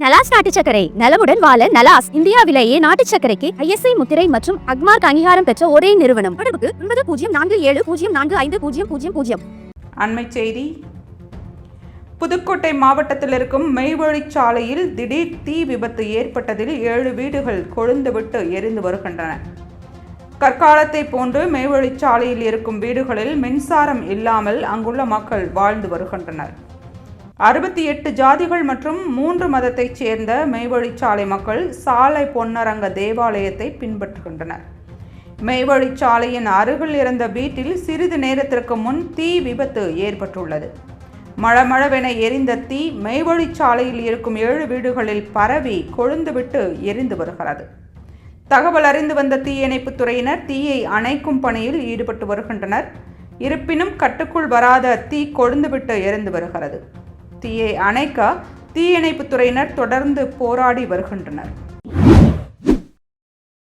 நலாஸ் நாட்டு சர்க்கரை நலமுடன் வாழ நலாஸ் இந்தியாவிலேயே நாட்டு சர்க்கரைக்கு ISI முத்திரை மற்றும் அக்மார்க் அங்கீகாரம் பெற்ற ஒரே நிறுவனம். தொடர்புக்கு 9047045000. அண்மை செய்தி. புதுக்கோட்டை மாவட்டத்தில் இருக்கும் மெய்வழிச்சாலையில் திடீர் தீ விபத்து ஏற்பட்டதில் 7 வீடுகள் கொழுந்துவிட்டு எரிந்து வருகின்றன. கற்காலத்தை போன்று மெய்வழிச்சாலையில் இருக்கும் வீடுகளில் மின்சாரம் இல்லாமல் அங்குள்ள மக்கள் வாழ்ந்து வருகின்றனர். 68 ஜாதிகள் மற்றும் 3 மதத்தைச் சேர்ந்த மெய்வழிச்சாலை மக்கள் சாலை பொன்னரங்க தேவாலயத்தை பின்பற்றுகின்றனர். மெய்வழிச்சாலையின் அருகில் இருந்த வீட்டில் சிறிது நேரத்திற்கு முன் தீ விபத்து ஏற்பட்டுள்ளது. மளமளவென எரிந்த தீ மெய்வழிச்சாலையில் இருக்கும் 7 வீடுகளில் பரவி கொழுந்துவிட்டு எரிந்து வருகிறது. தகவல் அறிந்து வந்த தீயணைப்புத் துறையினர் தீயை அணைக்கும் பணியில் ஈடுபட்டு வருகின்றனர். இருப்பினும் கட்டுக்குள் வராத தீ கொழுந்துவிட்டு எரிந்து வருகிறது. தீயை அணைக்க தீயணைப்புத் துறையினர் தொடர்ந்து போராடி வருகின்றனர்.